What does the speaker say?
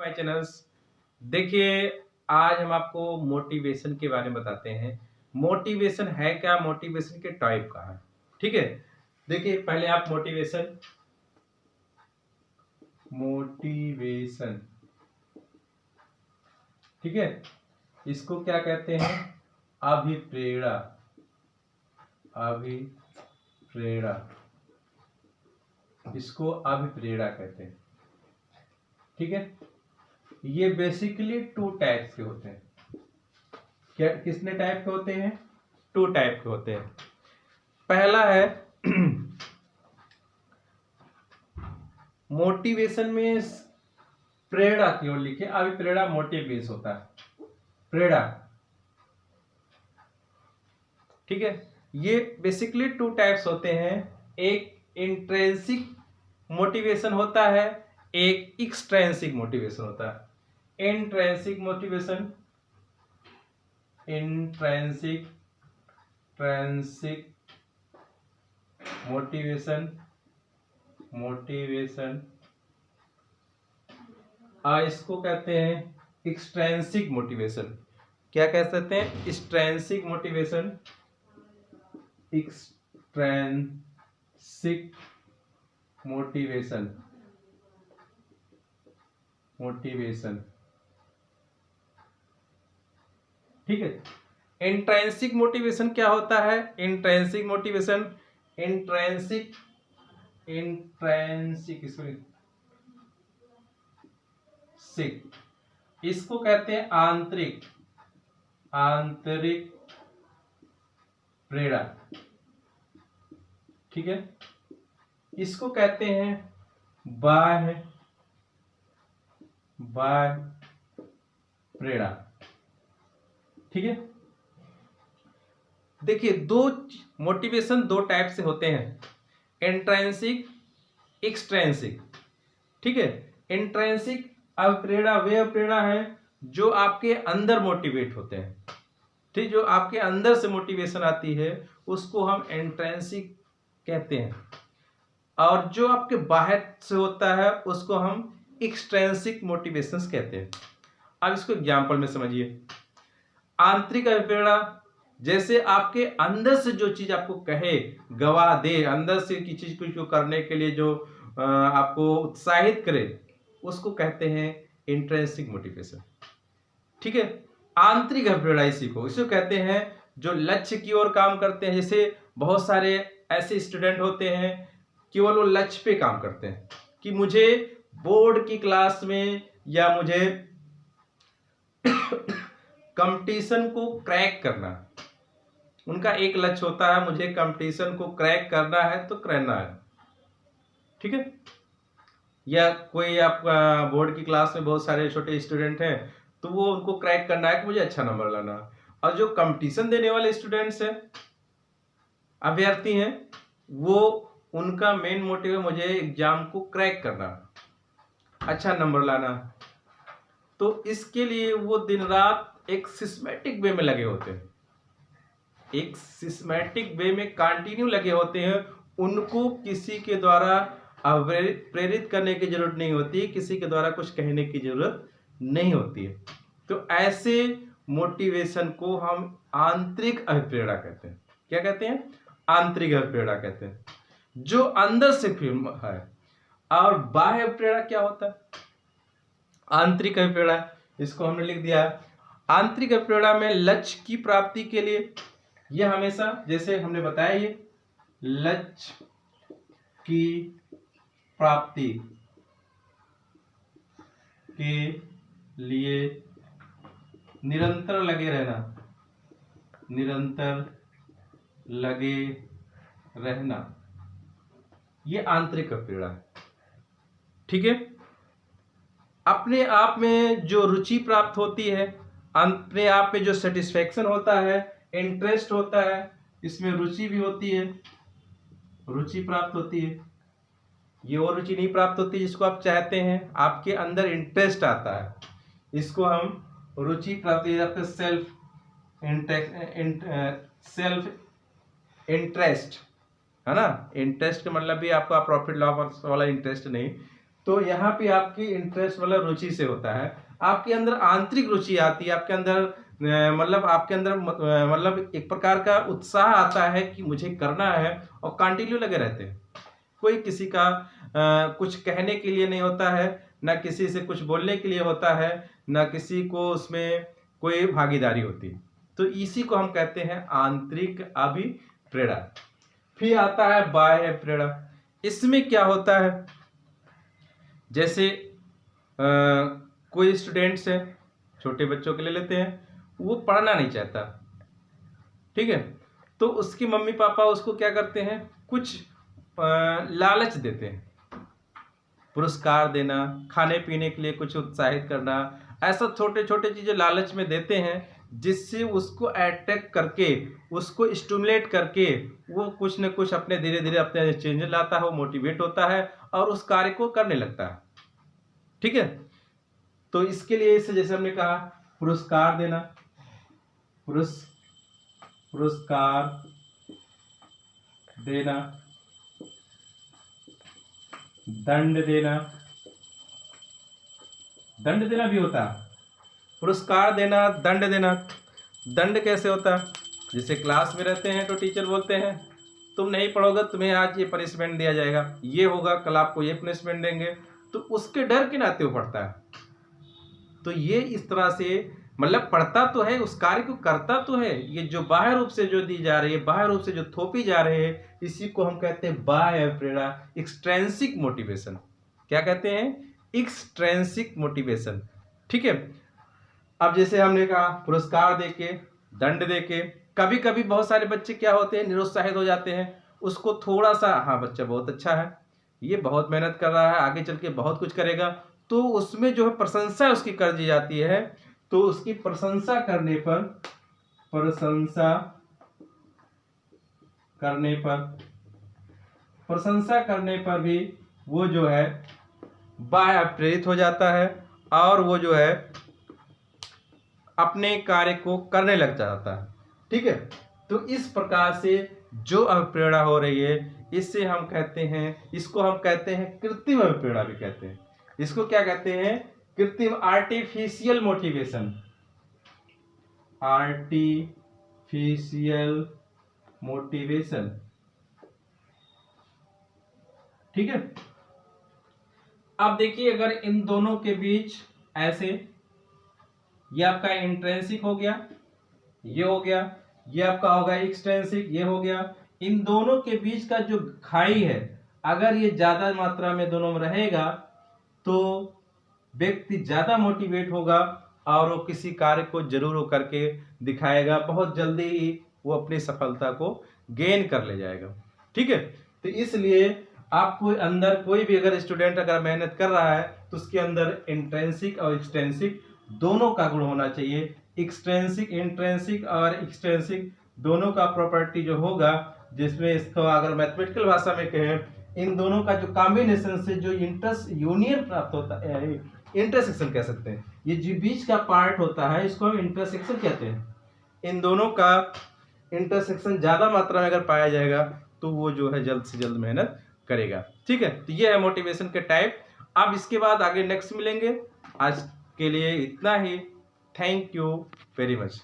My channels. देखिए, आज हम आपको मोटिवेशन के बारे में बताते हैं। मोटिवेशन है क्या, मोटिवेशन के टाइप का है। ठीक है, देखिए पहले आप मोटिवेशन मोटिवेशन ठीक है, इसको क्या कहते हैं? अभिप्रेरणा। अभिप्रेरणा, इसको अभिप्रेरणा कहते हैं। ठीक है, ये बेसिकली टू टाइप्स के होते हैं। क्या कितने टाइप के होते हैं? टू टाइप के होते हैं। पहला है मोटिवेशन में प्रेरणा की ओर लिखे, अभिप्रेरणा मोटिव बेस होता है। प्रेरणा, ठीक है, ये बेसिकली टू टाइप्स होते हैं। एक इंट्रिंसिक मोटिवेशन होता है, एक एक्सट्रिंसिक मोटिवेशन होता है। इंट्रिंसिक मोटिवेशन, इंट्रिंसिक ट्रिंसिक मोटिवेशन इसको कहते हैं एक्सट्रिंसिक मोटिवेशन। क्या कह सकते हैं? एक्सट्रिंसिक मोटिवेशन, एक्सट्रिंसिक मोटिवेशन ठीक है। इंट्रिंसिक मोटिवेशन क्या होता है? इंट्रिंसिक मोटिवेशन, इंट्रिंसिक इसको कहते हैं आंतरिक प्रेरणा। ठीक है, इसको कहते हैं बाह्य प्रेरणा। ठीक है, देखिए मोटिवेशन दो टाइप से होते हैं, इंट्रिंसिक, एक्सट्रिंसिक। ठीक है, इंट्रिंसिक अभिप्रेरणा वे प्रेरणा है जो आपके अंदर मोटिवेट होते हैं। ठीक, जो आपके अंदर से मोटिवेशन आती है उसको हम इंट्रिंसिक कहते हैं, और जो आपके बाहर से होता है उसको हम एक्सट्रिंसिक मोटिवेशंस कहते हैं। अब इसको एग्जांपल में समझिए। आंतरिक अभिप्रेरणा, जैसे आपके अंदर से जो चीज आपको कहे, गवाह दे, अंदर से की चीज को करने के लिए जो आपको उत्साहित करे, उसको कहते हैं इंट्रिंसिक मोटिवेशन। ठीक है, आंतरिक अभिप्रेरणा इसको कहते हैं जो लक्ष्य की ओर काम करते हैं। जैसे बहुत सारे ऐसे स्टूडेंट होते हैं केवल वो लक्ष्य पे काम करते हैं कि मुझे बोर्ड की क्लास में या मुझे कंपटीशन को क्रैक करना, उनका एक लक्ष्य होता है, मुझे कंपटीशन को क्रैक करना है तो करना है। ठीक है, या कोई आपका बोर्ड की क्लास में बहुत सारे छोटे स्टूडेंट हैं तो वो उनको क्रैक करना है कि मुझे अच्छा नंबर लाना। और जो कंपटीशन देने वाले स्टूडेंट्स हैं, अभ्यर्थी हैं, वो उनका मेन मोटिव है मुझे एग्जाम को क्रैक करना, अच्छा नंबर लाना। तो इसके लिए वो दिन रात एक सिस्टमैटिक वे में लगे होते हैं, एक सिस्टमैटिक वे में कंटिन्यू लगे होते हैं। उनको किसी के द्वारा प्रेरित करने की जरूरत नहीं होती, किसी के द्वारा कुछ कहने की जरूरत नहीं होती है। तो ऐसे मोटिवेशन को हम आंतरिक अभिप्रेरणा कहते हैं। क्या कहते हैं? आंतरिक अभिप्रेरणा कहते हैं, जो अंदर से है। और बाह्य प्रेरणा क्या होता है? आंतरिक अभिप्रेरणा, इसको हमने लिख दिया। आंतरिक अभिप्रेरणा में लक्ष्य की प्राप्ति के लिए, यह हमेशा जैसे हमने बताया, ये लक्ष्य की प्राप्ति के लिए निरंतर लगे रहना, ये आंतरिक प्रेरणा है। ठीक है, अपने आप में जो रुचि प्राप्त होती है, अपने आप में जो सेटिस्फेक्शन होता है, इंटरेस्ट होता है, इसमें रुचि भी होती है, रुचि प्राप्त होती है। ये और रुचि नहीं प्राप्त होती जिसको आप चाहते हैं, आपके अंदर इंटरेस्ट आता है, इसको हम रुचि प्राप्त, सेल्फ इंटरेस्ट है ना। इंटरेस्ट का मतलब भी आपका प्रॉफिट लॉस वाला इंटरेस्ट नहीं, तो यहाँ पे आपकी इंटरेस्ट मतलब रुचि से होता है, आपके अंदर आंतरिक रुचि आती है, आपके अंदर मतलब आपके अंदर मतलब एक प्रकार का उत्साह आता है कि मुझे करना है, और कंटिन्यू लगे रहते हैं। कोई किसी का कुछ कहने के लिए नहीं होता है, ना किसी से कुछ बोलने के लिए होता है, ना किसी को उसमें कोई भागीदारी होती है। तो इसी को हम कहते हैं आंतरिक अभिप्रेरणा। फिर आता है बाह्य प्रेरणा। इसमें क्या होता है, जैसे कोई स्टूडेंट्स है, छोटे बच्चों के ले लेते हैं, वो पढ़ना नहीं चाहता, ठीक है, तो उसकी मम्मी पापा उसको क्या करते हैं, कुछ लालच देते हैं, पुरस्कार देना, खाने पीने के लिए कुछ उत्साहित करना, ऐसा छोटे छोटे चीज़ें लालच में देते हैं, जिससे उसको अट्रैक्ट करके, उसको स्टिमुलेट करके वो कुछ न कुछ अपने धीरे धीरे अपने चेंज लाता है, वो मोटिवेट होता है और उस कार्य को करने लगता है। ठीक है, तो इसके लिए इसे जैसे हमने कहा पुरस्कार देना, पुरस्कार देना, दंड देना, दंड देना भी होता है, पुरस्कार देना, दंड देना। दंड कैसे होता है, जैसे क्लास में रहते हैं तो टीचर बोलते हैं तुम नहीं पढ़ोगे, तुम्हें आज ये पनिशमेंट दिया जाएगा, ये होगा, कल आपको ये पनिशमेंट देंगे, तो उसके डर के नाते वो पढ़ता है। तो ये इस तरह से मतलब पढ़ता तो है, उस कार्य को करता तो है, ये जो बाह्य रूप से जो दी जा रही है, बाह्य रूप से जो थोपी जा रहे हैं, इसी को हम कहते हैं बाह्य प्रेरणा, एक्सट्रिंसिक मोटिवेशन। क्या कहते हैं, एक्सट्रिंसिक मोटिवेशन। ठीक है, अब जैसे हमने कहा पुरस्कार देके, दंड देके, कभी कभी बहुत सारे बच्चे क्या होते हैं, निरुत्साहित हो जाते हैं, उसको थोड़ा सा, हाँ बच्चा बहुत अच्छा है, ये बहुत मेहनत कर रहा है, आगे चल के बहुत कुछ करेगा, तो उसमें जो है प्रशंसा उसकी कर दी जाती है। तो उसकी प्रशंसा करने पर, प्रशंसा करने पर भी वो जो है बाह्य प्रेरित हो जाता है, और वो जो है अपने कार्य को करने लग जाता है। ठीक है, तो इस प्रकार से जो अभिप्रेरणा हो रही है, इससे हम कहते हैं, इसको हम कहते हैं कृत्रिम अभिप्रेरणा भी कहते हैं। इसको क्या कहते हैं, कृत्रिम, आर्टिफिशियल मोटिवेशन, आर्टिफिशियल मोटिवेशन। ठीक है, अब देखिए अगर इन दोनों के बीच ऐसे, ये आपका इंट्रिंसिक हो गया, ये हो गया, ये आपका होगा एक्सट्रिंसिक, ये हो गया, इन दोनों के बीच का जो खाई है, अगर ये ज्यादा मात्रा में दोनों में रहेगा तो व्यक्ति ज्यादा मोटिवेट होगा और वो किसी कार्य को जरूर वो करके दिखाएगा, बहुत जल्दी ही वो अपनी सफलता को गेन कर ले जाएगा। ठीक है, तो इसलिए आपको अंदर कोई भी अगर स्टूडेंट अगर मेहनत कर रहा है तो उसके अंदर इंट्रिंसिक और एक्सट्रिंसिक दोनों का गुण होना चाहिए। एक्सट्रिंसिक, इंट्रिंसिक और एक्सट्रिंसिक दोनों का प्रॉपर्टी जो होगा, जिसमें इसको अगर मैथमेटिकल भाषा में कहें, इन दोनों का जो कॉम्बिनेशन से जो यूनियन प्राप्त होता है, इंटरसेक्शन कह सकते हैं, ये जो बीच का पार्ट होता है इसको हम इंटरसेक्शन कहते हैं। इन दोनों का इंटरसेक्शन ज्यादा मात्रा में अगर पाया जाएगा तो वो जो है जल्द से जल्द मेहनत करेगा। ठीक है, तो ये है मोटिवेशन के टाइप। अब इसके बाद आगे नेक्स्ट मिलेंगे, आज के लिए इतना ही। Thank you very much.